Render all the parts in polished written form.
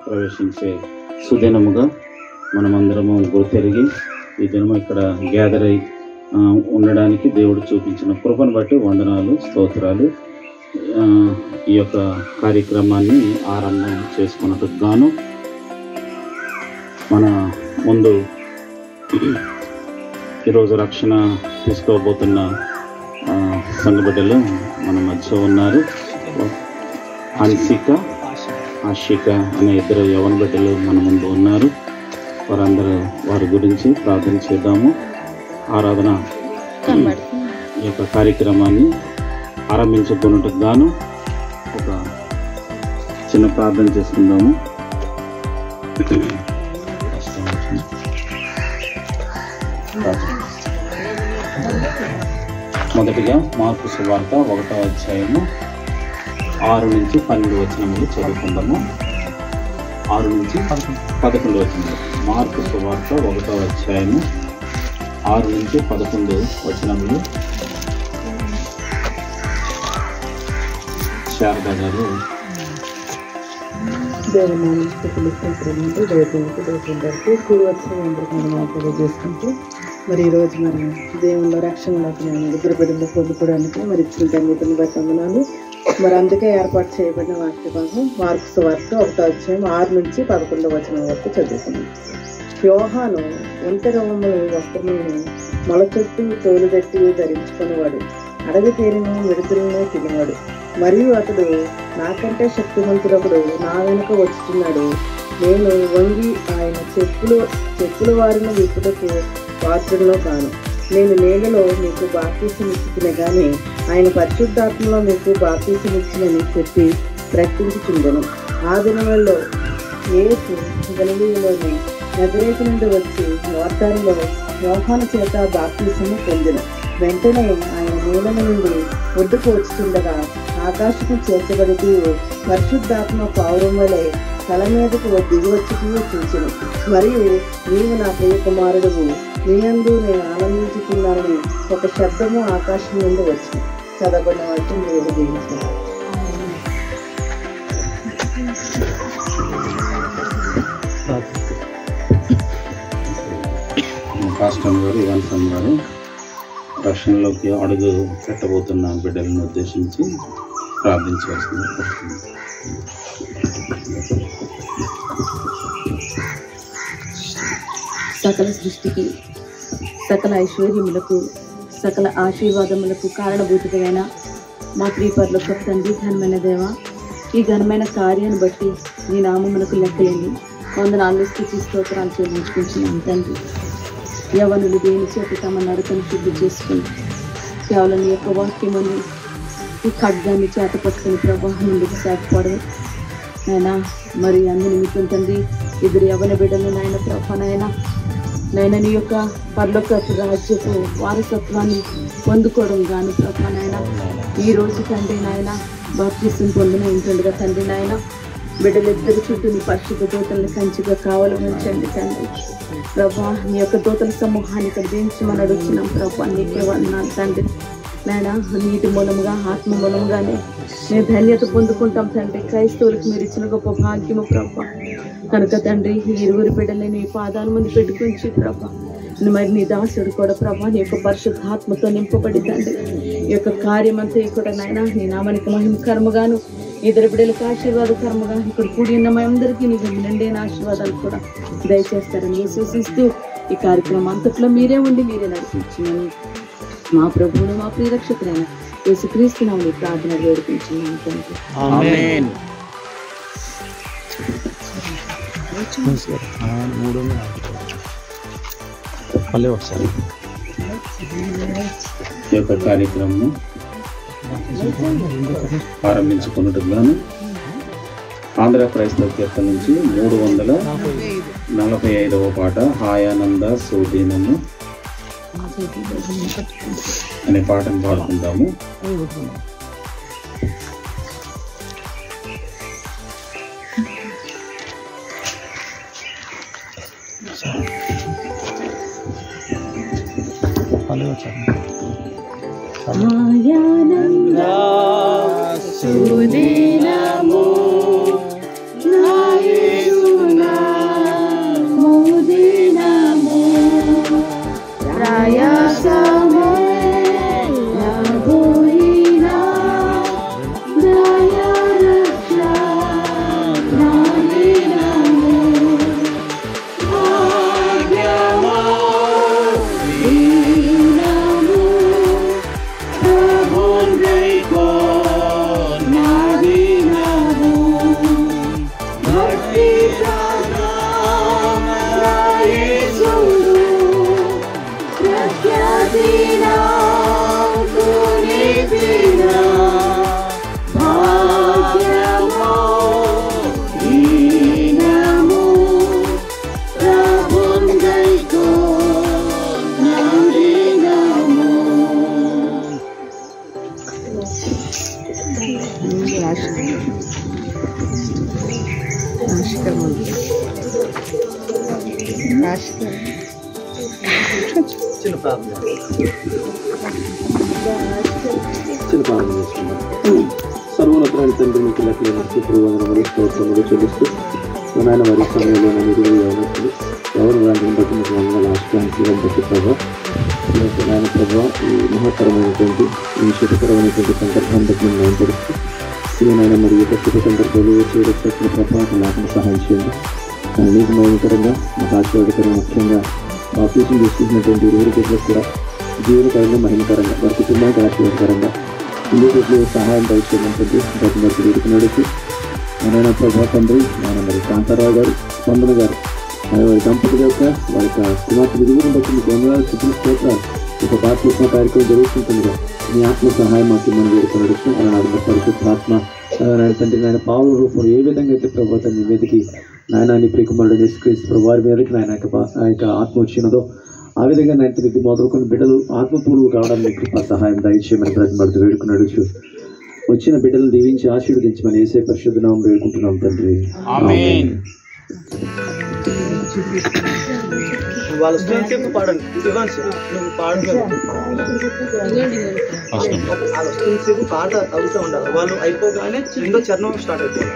ప్రవేశించే సుదినముగా మనమందరము గుర్తెరిగి ఈ దినము ఇక్కడ గ్యాదర్ అయి ఉండడానికి దేవుడు చూపించిన కృపను బట్టి వందనాలు, స్తోత్రాలు. ఈ యొక్క కార్యక్రమాన్ని ఆరంభం చేసుకున్నట్టుకు గాను మన ముందు ఈరోజు రక్షణ తీసుకోబోతున్న సంఘ బిడ్డలు మన మధ్య ఉన్నారు. హన్సిక, ఆషిక అనే ఇద్దరు యవన బిడ్డలు మన ముందు ఉన్నారు. వారి గురించి ప్రార్థన చేద్దాము. ఆరాధన ఈ యొక్క కార్యక్రమాన్ని ఆరంభించుకున్నట్టుకు గాను ఒక చిన్న ప్రార్థన చేసుకుందాము. మొదటిగా మార్కు సువార్త 1వ అధ్యాయము 6 నుంచి 12 వచనములు చదువుకుందాము. 6 నుంచి 11 వచనములు. మార్కు సువార్త 1వ అధ్యాయము 6 నుంచి 11 వచనములు శారదా గారు చేసుకుంటూ మరి ఈరోజు మరి దేవుళ్ళ రక్షణలోకి నేను ఇద్దరు బిడ్డలు పొందుకోవడానికి మరి ఇచ్చిన ధన్యతను బట్టి వందనాలు. మరి అందుకే ఏర్పాటు చేయబడిన వాక్య భాగం మార్కు సువార్త 1వ అధ్యాయం 6 నుంచి 11 వచనం వరకు చదువుకున్నాం. యోహాను ఒంటరి వస్త్రములను మొల చుట్టూ తోలుగట్టి ధరించుకునేవాడు. అడవి తేనెను మిడతలను తినేవాడు. మరియు అతడు నాకంటే శక్తివంతుడొకడు నా వెనుక వచ్చుతున్నాడు. నేను వంగి ఆయన చెప్పుల వారిని విప్పుటకు పాత్రలో కాను. నేను నేలలో మీకు బాప్తీసం ఇచ్చిన కానీ ఆయన పరిశుద్ధాత్మలో మీకు బాప్తీసం ఇచ్చినని చెప్పి ప్రకటించుచుండెను. ఆ దినములలో యేసు గలిలయలోని నజరేతు నుండి వచ్చి యోర్దానులో యోహాను చేత బాప్తీసము పొందెను. వెంటనే ఆయన నేల నుండి ఒడ్డుకు వచ్చుతుండగా ఆకాశము చేర్చబడుతూ పరిశుద్ధాత్మ పావురం వలె తల మీదకు దిగివచ్చుతూ చూచెను. మరియు నీవు నా ప్రియ కుమారుడువు, నీ యందు నేను ఆనందించుతున్నానని ఒక శబ్దము ఆకాశం నుండి వచ్చి చదవబడిన వాటిని దేవుడు దీవించాడు. పాస్టర్ గారు, ఇవాన్ గారు రక్షణలోకి అడుగు పెట్టబోతున్న బిడ్డలను ఉద్దేశించి ప్రార్థించవలసింది. సకల సృష్టికి, సకల ఐశ్వర్యములకు, సకల ఆశీర్వాదములకు కారణభూతుడైన మా ప్రియపరులకు తండ్రి, ఘనమైన దేవ, ఈ ఘనమైన కార్యాన్ని బట్టి నీ నామమునకు లెక్కలేని వందనాలు, స్తుతి, స్తోత్రాలు చెల్లించుకుంటున్నాం తండ్రి. యవనులు దేని చేత తమ నడకను శుద్ధి చేసుకుని కేవలం నీ యొక్క వాక్యముని ఈ ఖడ్గాన్ని చేత పట్టుకుని ప్రవాహం నుండి సాగిపోవడం నాయనా. మరి అందు నిమిత్తం తండ్రి ఇద్దరు యవన బిడ్డలు నాయన ప్రభానైనా నైనా నీ యొక్క పరలోకపు రాజ్యపు వారసత్వాన్ని పొందుకోవడం కానీ ప్రభానైనా ఈ రోజు తండ్రి నాయన బాప్తిసం పొందిన ఉంటుండగా తండ్రి నాయన బిడ్డలిద్దరి చుట్టూ నీ పరిశుద్ధ దూతల్ని కంచిగా కావాలని ఉంచండి తండ్రి. ప్రభా నీ యొక్క దూతల సమూహాన్ని ఇక్కడ దించమని అడుగుతున్నాం ప్రభా. నీకే వందనాలు తండ్రి నాయన. నీటి మూలముగా, ఆత్మ మూలంగానే నేను ధన్యత పొందుకుంటాం తండ్రి. క్రైస్తవులకు మీరు ఇచ్చిన గొప్ప భాగ్యము ప్రభా. కనుక తండ్రి ఈ ఇరువురి బిడ్డల్ని నీ పాదాల ముందు పెట్టుకుంచి ప్రభా మరి నీ దాసుడు కూడా ప్రభా నీ యొక్క పరిశుద్ధాత్మతో నింపబడి తండ్రి ఈ యొక్క కార్యమంతా కూడా నాయన నీ నామానికి మహిమకరముగాను, ఇద్దరు బిడ్డలకు ఆశీర్వాదకరముగా ఇక్కడ కూడి ఉన్న అందరికీ నీకు నిండైన ఆశీర్వాదాలు కూడా దయచేస్తారని విశ్వసిస్తూ ఈ కార్యక్రమం అంతట్లో మీరే ఉండి మీరే నడిపించమని మా ప్రభువును మా ప్రియరక్షకులైన యేసుక్రీస్తు నామములో ప్రార్థన వేడుకుంటున్నాను తండ్రి. ఆమేన్. ఈ యొక్క కార్యక్రమం ఆరంభించుకున్నట్టుకు గాను ఆంధ్ర క్రైస్తవ కీర్తన నుంచి 345వ పాట హాయానంద సోదీనము అనే పాటను పాడుకుందాము. సుదినము నా యేసు చిన్న ప్రార్థన చేసుకున్నాం. సర్వోన్నతమైన తండ్రి మీకు లెక్కలేనట్టు వందనములు స్తోత్రములు చెల్లిస్తూ నాయన వారి సమయంలో మీరు ఎవరు ఎవరు వారిని బట్టి మీకు వందల ఆశ్రయించడం బట్టి ప్రభావ నాయన ప్రభావ ఈ మహత్తరమైనటువంటి ఈ శుభకరమైనటువంటి సందర్భం బట్టి మేము భయపడుతూ నాయన మరి యొక్క శుభ సందర్భాలు చేయడం ప్రభావం నాకు సహాయం చేయండి. నీకు మౌనకరంగా మాకు ఆశీర్వాదకరంగా ముఖ్యంగా ఆఫీసులు తీసుకుంటున్నటువంటి ఇరువురు బిడ్డలకు కూడా జీవనకరంగా మహిమకరంగా వారి కుటుంబానికి ఆశీర్వాదకరంగా ఇల్లు బిడ్డలు సహాయం దయచేయమంటుంది ప్రతి మధ్య వీరికి నడిచి నాయన ప్రభా తండ్రి నాయన మరి కాంతారావు గారు స్పందన గారు వారి దంపతుల యొక్క వారి యొక్క కుమార్తె ఇరువురు బట్టి మీకు వందనాలు స్థితులు స్తోత్రాలు ఒక బాప్తిస్మ కార్యక్రమం జరుగుతుంటుందిగా మీ ఆత్మ సహాయం మాకు మనం వీరికి నడుస్తూ అన్నాడు పరిశుద్ధాత్మ నాయన తండ్రి నాయన పావుల రూపంలో ఏ విధంగా అయితే ప్రభావ మీ మీదకి నాయనాన్ని ప్రియకుమారుడు యేసుక్రీస్తు వారి మీదకి నాయన యొక్క ఆత్మ వచ్చినదో ఆ విధంగా నాయన తిరిగి మొదలుకొని బిడ్డలు ఆత్మపూర్వులు కావడానికి కృప సహాయం దయచేయమని ప్రతిమడుతూ వేడుకున్నాడు. వచ్చిన బిడ్డలను దీవించి ఆశీర్వదించమని యేసే పరిశుద్ధ నామం వేడుకుంటున్నాం తండ్రి. ఆమేన్. వాళ్ళ స్టూడెంట్స్ పాడండి పాట అవుతూ ఉండాలి. వాళ్ళు అయిపోగానే రెండో చరణం స్టార్ట్ అయిపోవాలి.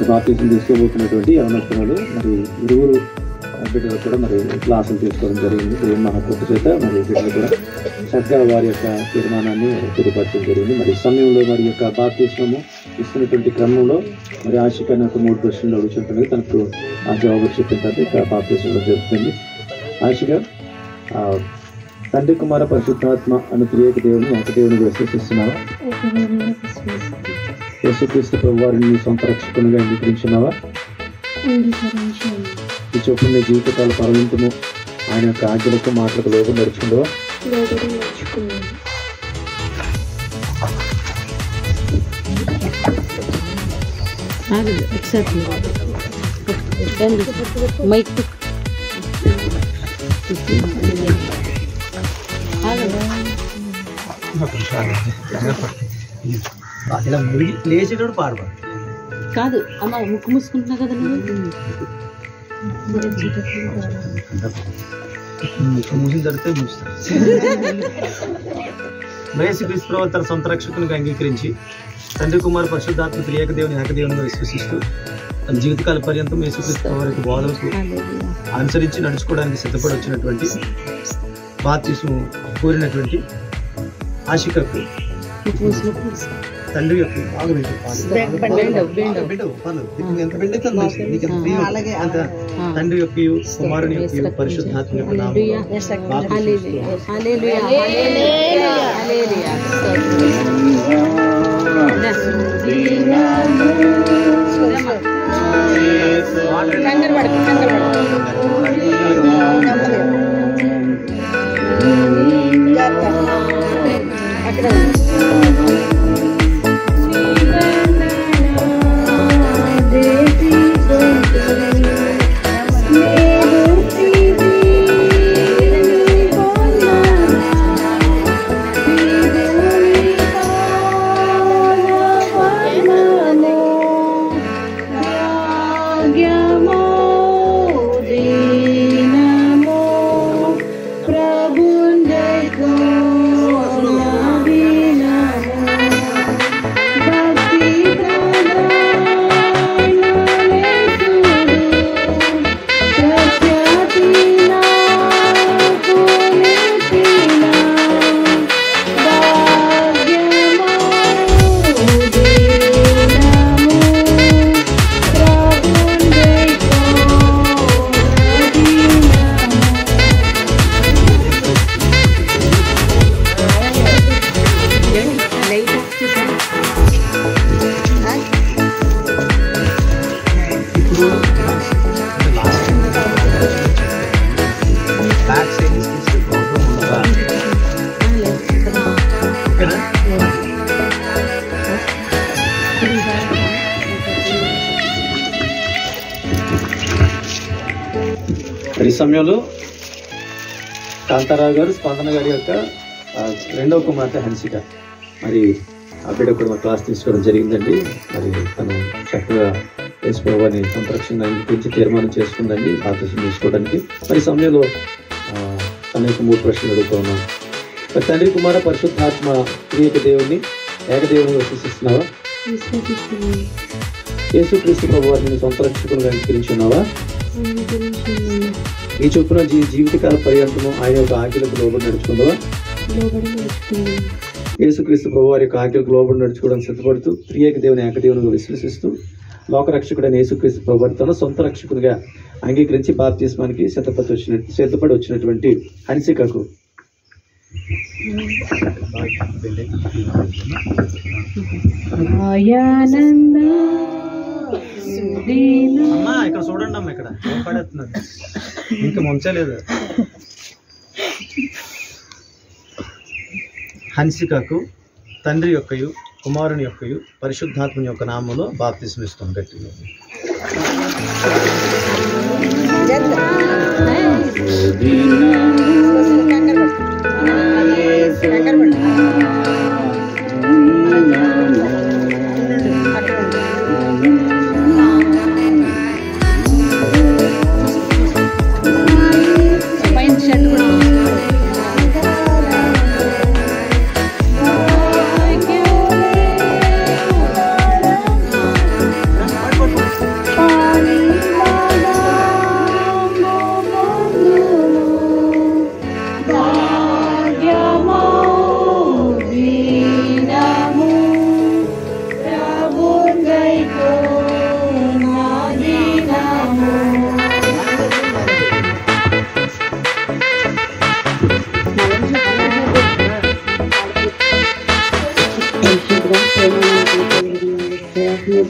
బాప్తిజం తీసుకోబోతున్నటువంటి యవనస్తులు మరి ఇరువురు బిడ్డలు కూడా మరి క్లాసులు తీసుకోవడం జరిగింది. దేవుని మహాకృప చేత మరి బిడ్డలు కూడా చక్కగా వారి యొక్క తీర్మానాన్ని తెలియపరచడం జరిగింది. మరి సమయంలో మరి యొక్క బాప్తిజము ఇస్తున్నటువంటి క్రమంలో మరి ఆశిక నాకు 3 ప్రశ్నలు అడుగుతుంటుంది. తనకు ఆ జవాబు చెప్పిన తర్వాత ఇక బాప్తిజంలో జరుగుతుంది. ఆశిక తండ్రి కుమార పరిశుద్ధాత్మ అను త్రియేక దేవుని ఒక దేవుని విశ్వసిస్తున్నావా? యేసుక్రీస్తు ప్రభువారిని నీ సొంత రక్షకునిగా అంగీకరించున్నావా? ఈ చొప్పున నీ జీవితకాల పరవింతము ఆయన యొక్క ఆజ్ఞలకు మాటలకు లోబడి నడుచుకుంటావా? ఇలా మురిగి లేచేటప్పుడు పాడబడు కాదు అమ్మ ముక్కు మూసుకుంటున్నా కదా మూసిన జరిగితే మూస్తాను. యేసుక్రీస్తు తన సొంత రక్షకునిగా అంగీకరించి తండ్రి కుమార పరిశుద్ధాత్మ త్రియేక దేవుని ఏకదేవునిగా విశ్వసిస్తూ తన జీవితకాల పర్యంతం యేసుక్రీస్తు వారి బోధనకు అనుసరించి నడుచుకోవడానికి సిద్ధపడి వచ్చినటువంటి బాప్తిస్మం కోరినటువంటి ఆశికకు తండ్రి యొక్క తండ్రి యొక్క కుమారుని యొక్క పరిశుద్ధాత్మ యొక్క Namo ఈ సమయంలో కాంతారావు గారు స్పందన గారి యొక్క రెండవ కుమార్తె హన్సిక మరి ఆ బిడ్డ కూడా క్లాస్ తీసుకోవడం జరిగిందండి. మరి తను చక్కగా యేసుప్రభువుని సంరక్షణ గురించి తీర్మానం చేసుకుందండి బాప్తిసం తీసుకోవడానికి. మరి సమయంలో తన యొక్క 3 ప్రశ్నలు అడుగుతూ ఉన్నాం. మరి తండ్రి కుమార పరిశుద్ధాత్మ త్రియేక దేవుని ఏకదేవుని విశ్వసిస్తున్నావా? యేసుక్రీస్తు ప్రభు వారిని సొంత రక్షకులుగా అంగీకరించున్నావా? ఈ చొప్పున జీవితకాల పర్యంతము ఆయన యొక్క ఆజ్ఞలకు లోబడి నడుచుకున్నావా? యేసుక్రీస్తు ప్రభు వారి యొక్క ఆజ్ఞలకు లోబడి నడుచుకోవడం సిద్ధపడుతూ త్రియేక దేవుని ఏకదేవునిగా విశ్వసిస్తూ లోకరక్షకుడైన యేసుక్రీస్తు ప్రభు వారి తన సొంత రక్షకునిగా అంగీకరించి బాప్తిస్మానికి సిద్ధపడి వచ్చినటువంటి హన్సికకు అమ్మా ఇక్కడ చూడండి అమ్మా, ఇక్కడ పడేస్తున్నారు ఇంకా ముంచలేదు. హన్సికకు తండ్రి యొక్కయు కుమారుని యొక్కయు పరిశుద్ధాత్మని యొక్క నామంలో బాప్తిస్మం ఇస్తాం గట్టిగా.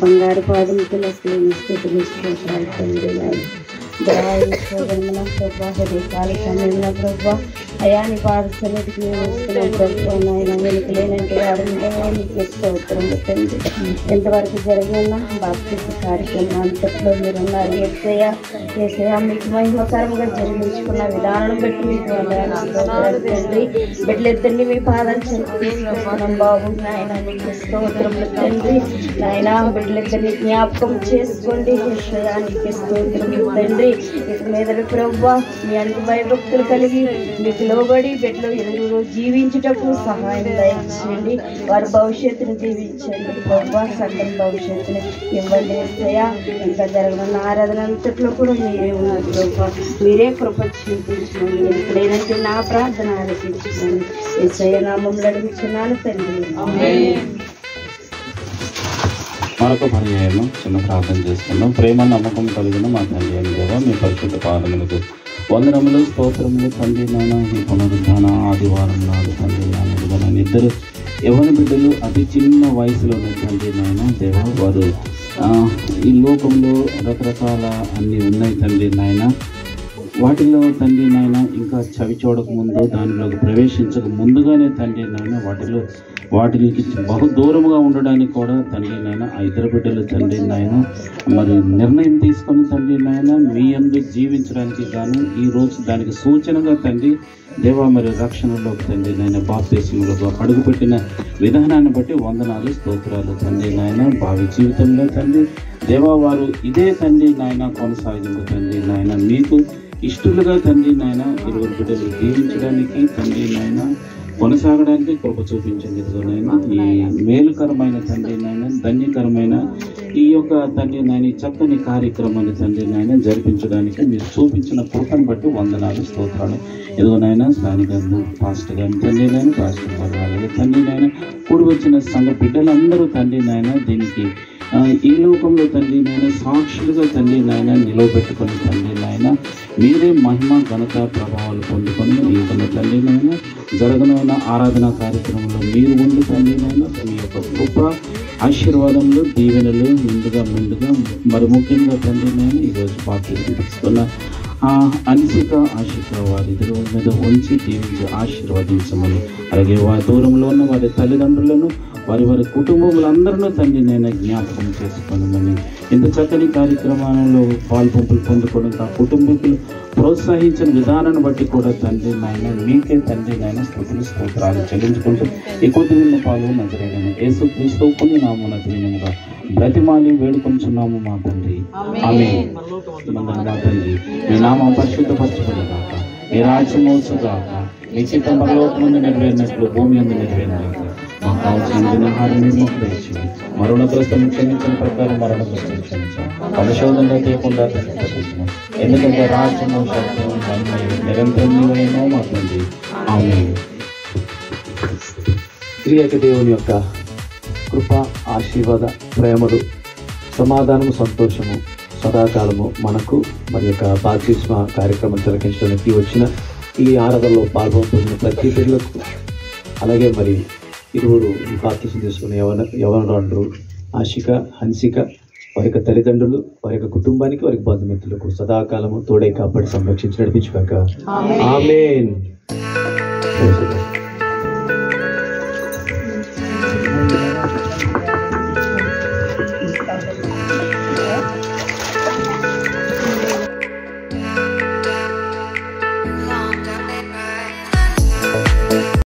బంగారు పాదముతో హృదయకాల సమయంలో ప్రభావ అయాని పాదసన్నిధికి మేము వస్తున్నాం ప్రభావ నాయన వెనుకలేనంటే వాడికి స్తోత్రం తండ్రి. ఎంతవరకు జరిగిన బాప్తిస్మ కార్యక్రమం అంతట్లో మీరున్నారు. ఏసయ్య మీకు మహిమకరంగా జరిగించుకున్న విధానం బట్టి మీకు తండ్రి. బిడ్డలిద్దరిని మీ పాదాలు చెల్లిస్తున్నాం బాబు నాయన మీకు స్తోత్రములు తండ్రి. నాయన బిడ్డలిద్దరిని జ్ఞాపకం చేసుకోండి. ఏసయ్యానికి స్తోత్రములు తండ్రి. ఇక మీద ప్రభావ మీ అంటు భయభక్తులు కలిగి మీకు లోబడి బిడ్డలు ఎదురు జీవించుటకు సహాయం దయచేయండి. వారి భవిష్యత్తును జీవించండి ప్రభావ. సకల భవిష్యత్తుని ఇవ్వండి ఏసయ్య. ఇంకా జరగనున్న ఆరాధన అంతట్లో కూడా మీరే ఉన్నారు ప్రభావ. మీరే కృప చూపించండి. ఎప్పుడైనంటే నా ప్రార్థన ఆలకించండి. ఏసయ్య నామములో అడుగుచున్నాను తండ్రి. మరొక పర్యాయము చిన్న ప్రార్థన చేసుకున్నాం. ప్రేమ నమ్మకం కలిగిన మా తండ్రి అని దేవా, మీ పరిశుద్ధ పాదములకు వందనములు స్తోత్రములు తండ్రి. నాయన ఈ పునరుద్ధాన ఆదివారం నాడు తండ్రి నాయన ఇద్దరు యవ్వన బిడ్డలు అతి చిన్న వయసులోనే తండ్రి నాయన దేవా, వారు ఈ లోకంలో రకరకాల అన్నీ ఉన్నాయి తండ్రి నాయన. వాటిలో తండ్రి నాయన ఇంకా చవి చూడక ముందు దానిలోకి ప్రవేశించక ముందుగానే తండ్రి నాయన వాటికి బహు దూరముగా ఉండడానికి కూడా తండ్రి నాయన ఆ ఇద్దరు బిడ్డలు తండ్రి నాయన మరి నిర్ణయం తీసుకొని తండ్రి నాయన మీ యందు జీవించడానికి గాను ఈ రోజు దానికి సూచనగా తండ్రి దేవా మరి రక్షణలోకి తండ్రి నాయన బాప్తిస్మములకు అడుగుపెట్టిన విధానాన్ని బట్టి వందనాలు స్తోత్రాలు తండ్రి నాయన. భావి జీవితంలో తండ్రి దేవా వారు ఇదే తండ్రి నాయన కొనసాగింపు తండ్రి నాయన మీకు ఇష్టలుగా తండ్రి నాయన ఇరువురు బిడ్డలు జీవించడానికి తండ్రి నాయన కొనసాగడానికి కృప చూపించండి నాయన. ఈ మేలుకరమైన తండ్రి నాయన ధన్యకరమైన ఈ యొక్క తండ్రి నాయన చక్కని కార్యక్రమాన్ని తండ్రి నాయన జరిపించడానికి మీరు చూపించిన కృపను బట్టి వందనాలు స్తోత్రాలు. ఎదుగునైనా స్థానిక పాస్టర్ గారిని తండ్రి నాయన పాస్టర్ గారు తండ్రి నాయన కూడి వచ్చిన సంఘ బిడ్డలందరూ తండ్రి నాయన దీనికి ఈ లోకంలో తండ్రి నాయన సాక్షులుగా తండ్రి నాయన నిలవబెట్టుకొని తండ్రి నాయన మీరే మహిమ ఘనత ప్రభావాలు పొందుకొని ఈ తండ్రి నాయన జరగనున్న ఆరాధన కార్యక్రమంలో మీరు ఉండి తండ్రి నాయన మీ యొక్క గొప్ప ఆశీర్వాదములు దీవెనలు మెండుగా మరి ముఖ్యంగా తండ్రి నాయన ఈరోజు బాప్తిస్మం తీసుకున్న హన్సిక ఆశిక వారి ఇద్దరు మీద ఉంచి దీవించి ఆశీర్వదించమని, అలాగే వారి దూరంలో ఉన్న వారి తల్లిదండ్రులను వారి కుటుంబములందరినూ తండ్రి నేను జ్ఞాపకం చేసుకోమని ఇంత చక్కని కార్యక్రమాలలో పాల్పంపులు పొందుకోవడం ఆ కుటుంబీకులు ప్రోత్సహించిన విధానాన్ని బట్టి కూడా తండ్రి నాయన మీకే తండ్రి నాయన స్తోత్రాలు చెల్లించుకుంటూ ఈ కొద్ది పాలు నజరేయను యేసుక్రీస్తు పుణ్య నామమున వినముగా బ్రతిమాలి వేడుకొంచున్నాము మా తండ్రి ఆమేన్. మా తండ్రి మీ నామం పరిశుద్ధపరచబడుగాక, మీ రాజ్యం వచ్చుగాక, మీ చిత్తం పరలోకమందు నెరవేరినట్లు భూమి యందు నెరవేరుగాక. మాకు కావాల్సిన ఆహారం మాకు దయచేయండి, మరణగ్రస్తము క్షమించిన ప్రకారం మరణగ్రస్తము క్షమించాం, పరిశోధనలో తీయకుండా తప్పించుము. ఎందుకంటే రాజ్యము శక్తియు మహిమయు నిరంతరం నీవైనా మా తండ్రి ఆమేన్. త్రియేక దేవుని యొక్క కృప, ఆశీర్వాద, ప్రేమలు, సమాధానము, సంతోషము సదాకాలము మనకు మరి యొక్క బాప్తిస్మ కార్యక్రమం తిలకించడానికి వచ్చిన ఈ ఆరాధనలో పాల్గొంటున్న ప్రతి బిడ్డలకు, అలాగే మరి ఇరువురు ఈ బాప్తిస్మ తీసుకున్న యవనరాండ్రు ఆశిక, హన్సిక, వారి యొక్క తల్లిదండ్రులు, వారి యొక్క కుటుంబానికి, వారి బంధుమిత్రులకు సదాకాలము తోడై కాపాడి సంరక్షించి నడిపించుగాక. ఆమేన్.